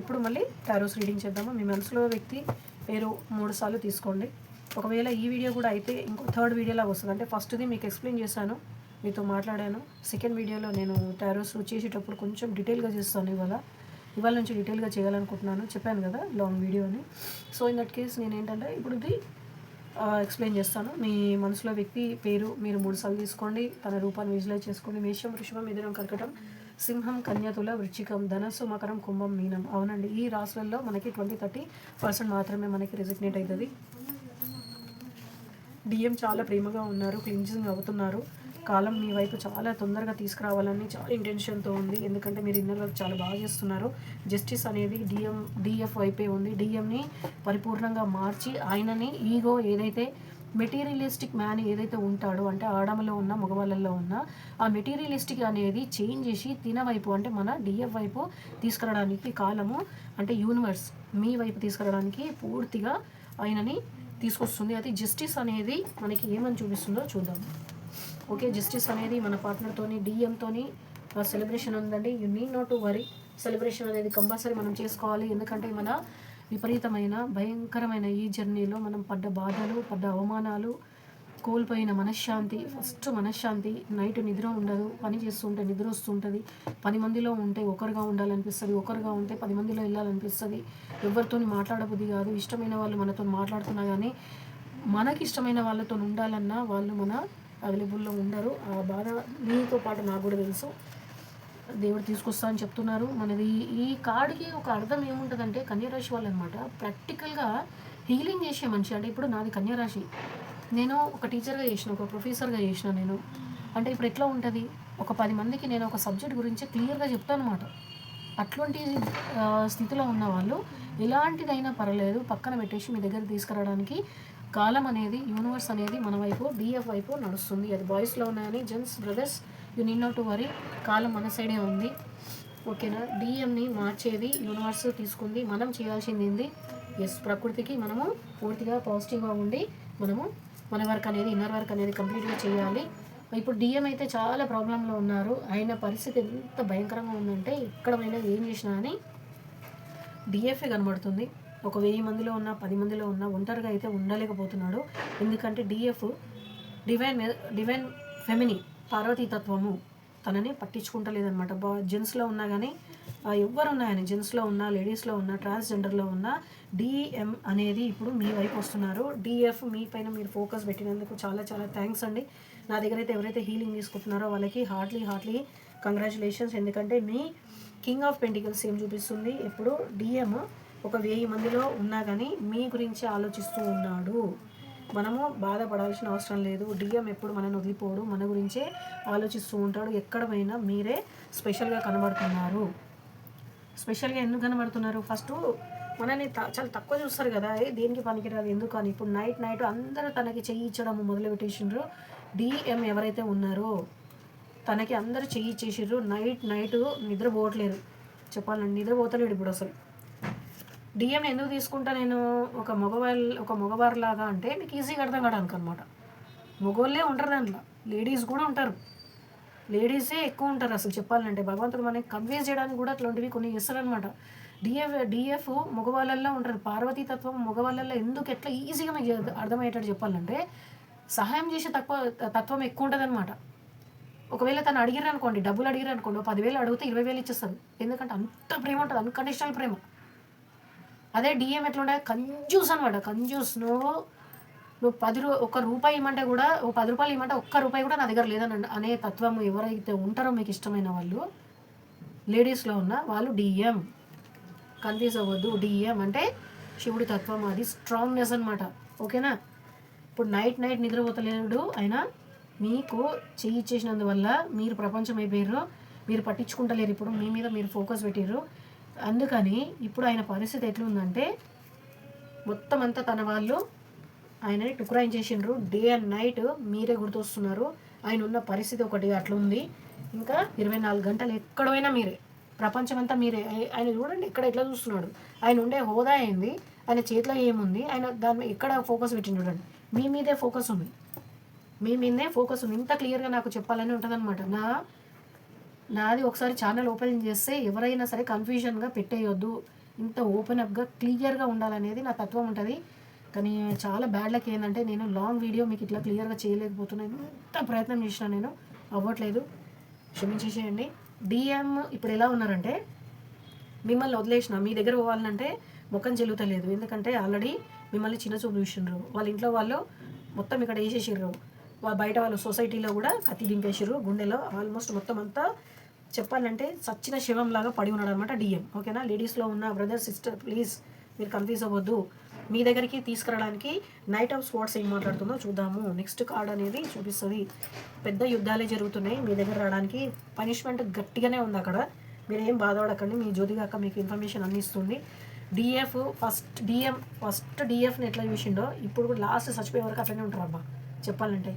ఇప్పుడు మళ్ళీ Taurus reading చేద్దాము. మీ మనసులో వ్యక్తి పేరు 3 సార్లు తీసుకోండి. ఒకవేళ ఈ వీడియో కూడా అయితే ఇంకో థర్డ్ వీడియోలాగా వస్తుంది. అంటే ఫస్ట్ది మీకు ఎక్స్ప్లెయిన్ చేశాను, మీతో మాట్లాడాను. సెకండ్ వీడియోలో నేను టారోస్ చేసేటప్పుడు కొంచెం డీటెయిల్గా చేస్తాను. ఇవాళ నుంచి డీటెయిల్గా చేయాలనుకుంటున్నాను, చెప్పాను కదా లాంగ్ వీడియోని. సో ఇన్ దట్ కేస్ నేను ఏంటంటే ఇప్పుడు ఇది ఎక్స్ప్లెయిన్ చేస్తాను. మీ మనసులో వ్యక్తి పేరు మీరు 3 సార్లు తీసుకోండి. తన రూపాన్ని విజువలైజ్ చేసుకోండి. మేషం, వృషభం, మిథునం, కర్కటం, సింహం, కన్య, తుల, వృశ్చికం, ధనస్సు, మకరం, కుంభం, మీనం. అవునండి, ఈ రాశులలో మనకి 20-30% మాత్రమే మనకి రెసిగ్నేట్ అవుతుంది. డిఎం చాలా ప్రేమగా ఉన్నారు, క్లింజింగ్ అవుతున్నారు. కాలం మీ వైపు చాలా తొందరగా తీసుకురావాలని చాలా ఇంటెన్షన్తో ఉంది. ఎందుకంటే మీరు ఇన్నర్ వర్క్ చాలా బాగా చేస్తున్నారు. జస్టిస్ అనేది డిఎఫ్ వైపే ఉంది. డిఎంని పరిపూర్ణంగా మార్చి ఆయనని ఈగో ఏదైతే మెటీరియలిస్టిక్ మ్యాన్ ఏదైతే ఉంటాడో, అంటే ఆడమలో ఉన్న మగవాళ్ళల్లో ఉన్న ఆ మెటీరియలిస్టిక్ అనేది చేంజ్ చేసి తిన వైపు అంటే మన డిఎఫ్ వైపు తీసుకురావడానికి కాలము అంటే యూనివర్స్ మీ వైపు తీసుకురావడానికి పూర్తిగా ఆయనని తీసుకొస్తుంది. అది జస్టిస్ అనేది మనకి ఏమని చూపిస్తుందో చూద్దాం. ఓకే, జస్టిస్ అనేది మన పార్ట్నర్తోని డిఎంతోని సెలబ్రేషన్ ఉందండి. You need not to worry. Celebration అనేది కంపల్సరీ మనం చేసుకోవాలి. ఎందుకంటే మన విపరీతమైన భయంకరమైన ఈ జర్నీలో మనం పడ్డ బాధలు, పడ్డ అవమానాలు, కోల్పోయిన మనశ్శాంతి, ఫస్ట్ మనశ్శాంతి. నైట్ నిద్ర ఉండదు, పని చేస్తుంటే నిద్ర వస్తుంటుంది. 10 మందిలో ఉంటే ఒకరుగా ఉండాలనిపిస్తుంది, ఒకరుగా ఉంటే 10 మందిలో వెళ్ళాలనిపిస్తుంది. ఎవరితో మాట్లాడబుద్ధి కాదు. ఇష్టమైన వాళ్ళు మనతో మాట్లాడుతున్నా కానీ మనకి ఇష్టమైన వాళ్ళతో ఉండాలన్నా వాళ్ళు మన అవైలబుల్లో ఉండరు. ఆ బాధ మీతో పాటు నాకు కూడా తెలుసు. దేవుడు తీసుకొస్తా అని చెప్తున్నారు. మనది ఈ కార్డుకి ఒక అర్థం ఏముంటుందంటే కన్యరాశి వాళ్ళు అనమాట. ప్రాక్టికల్గా హీలింగ్ చేసే మనిషి. అంటే ఇప్పుడు నాది కన్యరాశి, నేను ఒక టీచర్గా చేసిన, ఒక ప్రొఫెసర్గా చేసిన నేను. అంటే ఇప్పుడు ఎట్లా ఉంటుంది, ఒక 10 మందికి నేను ఒక సబ్జెక్ట్ గురించి క్లియర్గా చెప్తాను అనమాట. అట్లాంటి స్థితిలో ఉన్న వాళ్ళు ఎలాంటిదైనా పర్లేదు పక్కన పెట్టేసి మీ దగ్గర తీసుకురావడానికి కాలం అనేది యూనివర్స్ అనేది మన వైపు డిఎఫ్ వైపు నడుస్తుంది. అది బాయ్స్లో ఉన్నాయని gents brothers you need not to worry. కాలం మన సైడే ఉంది. ఓకేనా, డిఎంని మార్చేది యూనివర్స్ తీసుకుంది. మనం చేయాల్సింది ఏంది, ఎస్ ప్రకృతికి మనము పూర్తిగా పాజిటివ్గా ఉండి మనము మన వర్క్ అనేది ఇన్నర్ వర్క్ అనేది కంప్లీట్గా చేయాలి. ఇప్పుడు డిఎం అయితే చాలా ప్రాబ్లంలో ఉన్నారు. ఆయన పరిస్థితి ఎంత భయంకరంగా ఉందంటే ఎక్కడైనా ఏం చేసినా అని డిఎఫ్ఏ కనబడుతుంది. ఒక 1000 మందిలో ఉన్న 10 మందిలో ఉన్న ఒంటరిగా అయితే ఉండలేకపోతున్నాడు. ఎందుకంటే డిఎఫ్ డివైన్ ఫెమిని పార్వతీతత్వము తనని పట్టించుకుంటలేదనమాట. జెంట్స్లో ఉన్నా కానీ ఎవరు ఉన్నాయని, జెంట్స్లో ఉన్నా లేడీస్లో ఉన్నా ట్రాన్స్జెండర్లో ఉన్న డిఎం అనేది ఇప్పుడు మీ వైపు వస్తున్నారు. డిఎఫ్ మీ పైన మీరు ఫోకస్ పెట్టినందుకు చాలా చాలా థ్యాంక్స్ అండి. నా దగ్గర అయితే ఎవరైతే హీలింగ్ తీసుకుంటున్నారో వాళ్ళకి హార్ట్లీ కంగ్రాచులేషన్స్. ఎందుకంటే మీ కింగ్ ఆఫ్ పెంటికల్స్ ఏం చూపిస్తుంది, ఇప్పుడు డిఎం ఒక 1000 మందిలో ఉన్నా కానీ మీ గురించి ఆలోచిస్తూ ఉన్నాడు. మనము బాధపడాల్సిన అవసరం లేదు. డిఎం ఎప్పుడు మనల్ని వదిలిపోడు, మన గురించే ఆలోచిస్తూ ఉంటాడు. ఎక్కడ పోయినా మీరే స్పెషల్గా కనబడుతున్నారు. స్పెషల్గా ఎందుకు కనబడుతున్నారు, ఫస్ట్ మనల్ని చాలా తక్కువ చూస్తారు కదా, దేనికి పనికిరాదు ఎందుకు అని. ఇప్పుడు నైట్ అందరూ తనకి చెయ్యి ఇచ్చడం మొదలుపెట్టేసిండ్రు. డిఎం ఎవరైతే ఉన్నారో తనకి అందరూ చెయ్యి ఇచ్చేసిండ్రు. నైట్ నిద్రపోవట్లేరు. చెప్పాలండి, నిద్రపోతలేడు ఇప్పుడు అసలు. డిఎంని ఎందుకు తీసుకుంటా నేను ఒక మగవారిలాగా అంటే మీకు ఈజీగా అర్థం కావడానికి అనమాట. మగవాళ్ళే ఉంటారు దాంట్లో, లేడీస్ కూడా ఉంటారు. లేడీసే ఎక్కువ ఉంటారు అసలు చెప్పాలంటే. భగవంతుడు మనకి కన్విన్స్ చేయడానికి కూడా అట్లాంటివి కొన్ని చేస్తారనమాట. డిఎఫ్ మగవాళ్ళల్లో ఉంటారు. పార్వతీతత్వం మగవాళ్ళల్లో ఎందుకు ఎట్లా ఈజీగా మీకు అర్థమయ్యేటట్టు చెప్పాలంటే సహాయం చేసే తత్వం ఎక్కువ ఉంటుంది అనమాట. ఒకవేళ తను అడిగారు అనుకోండి, డబ్బులు అడిగారు అనుకోండి, 10,000 అడిగితే 20,000 ఇచ్చేస్తుంది. ఎందుకంటే అంత ప్రేమ ఉంటుంది, అన్కండిషనల్ ప్రేమ. అదే డిఎం ఎట్లా ఉండే, కంజూస్ అనమాట. కంజూస్. నువ్వు 1 రూపాయి ఇవ్వమంటే కూడా, 10 రూపాయలు ఇవ్వమంటే 1 రూపాయి కూడా నా దగ్గర లేదని అనే తత్వం ఎవరైతే ఉంటారో మీకు ఇష్టమైన వాళ్ళు లేడీస్లో ఉన్న వాళ్ళు డిఎం. కన్ఫ్యూజ్ అవ్వద్దు. డిఎం అంటే శివుడి తత్వం, అది స్ట్రాంగ్నెస్ అనమాట. ఓకేనా, ఇప్పుడు నైట్ నిద్రపోతలేడు ఆయన. మీకు చెయ్యి ఇచ్చేసినందువల్ల మీరు ప్రపంచం అయిపోయారు, మీరు పట్టించుకుంటలేరు. ఇప్పుడు మీ మీద మీరు ఫోకస్ పెట్టారు. అందుకని ఇప్పుడు ఆయన పరిస్థితి ఎట్లుందంటే మొత్తం అంతా తన వాళ్ళు ఆయనని టుకురాయించేసిండ్రు. డే అండ్ నైట్ మీరే గుర్తొస్తున్నారు. ఆయన ఉన్న పరిస్థితి ఒకటి అట్లా ఉంది. ఇంకా 24 గంటలు ఎక్కడైనా మీరే, ప్రపంచం అంతా మీరే. ఆయన చూడండి ఇక్కడ ఎట్లా చూస్తున్నాడు. ఆయన ఉండే హోదా ఏంది, ఆయన చేతిలో ఏముంది, ఆయన దాన్ని ఎక్కడ ఫోకస్ పెట్టిండు చూడండి. మీ మీదే ఫోకస్ ఉంది. ఇంత క్లియర్గా నాకు చెప్పాలని ఉంటుంది అనమాట. నాది ఒకసారి ఛానల్ ఓపెన్ చేస్తే ఎవరైనా సరే కన్ఫ్యూజన్గా పెట్టేయొద్దు, ఇంత ఓపెన్ అప్గా క్లియర్గా ఉండాలనేది నా తత్వం ఉంటుంది. కానీ చాలా బ్యాడ్ లక్ ఏంటంటే నేను లాంగ్ వీడియో మీకు ఇట్లా క్లియర్గా చేయలేకపోతున్నాను. ఎంత ప్రయత్నం చేసినా నేను అవ్వట్లేదు, క్షమించేసేయండి. డిఎం ఇప్పుడు ఎలా ఉన్నారంటే మిమ్మల్ని వదిలేసిన మీ దగ్గర పోవాలంటే ముఖం చెల్లుతలేదు, ఎందుకంటే ఆల్రెడీ మిమ్మల్ని చిన్న చూపు చూసిండ్రు. వాళ్ళ ఇంట్లో వాళ్ళు మొత్తం ఇక్కడ వేసేసిర్రు, బయట వాళ్ళు సొసైటీలో కూడా కత్తి దింపేసిర్రు గుండెలో. ఆల్మోస్ట్ మొత్తం అంతా చెప్పాలంటే సచ్చిన శవంలాగా పడి ఉన్నాడు అనమాట డిఎం. ఓకేనా, లేడీస్లో ఉన్న బ్రదర్ సిస్టర్ ప్లీజ్ మీరు కన్ఫ్యూజ్ అవ్వద్దు. మీ దగ్గరికి తీసుకురావడానికి నైట్ ఆఫ్ స్వాట్స్ ఏం మాట్లాడుతుందో చూద్దాము. నెక్స్ట్ కార్డ్ అనేది చూపిస్తుంది. పెద్ద యుద్ధాలే జరుగుతున్నాయి, మీ దగ్గర రావడానికి పనిష్మెంట్ గట్టిగానే ఉంది అక్కడ. మీరు ఏం బాధపడకండి, మీ జ్యోతిగాక మీకు ఇన్ఫర్మేషన్ అన్ని ఇస్తుంది. డిఎఫ్ ఫస్ట్ డిఎఫ్ని ఎట్లా చూసిండో ఇప్పుడు కూడా లాస్ట్ చచ్చిపోయే వరకు అట్లనే ఉంటారు అబ్బా చెప్పాలంటే.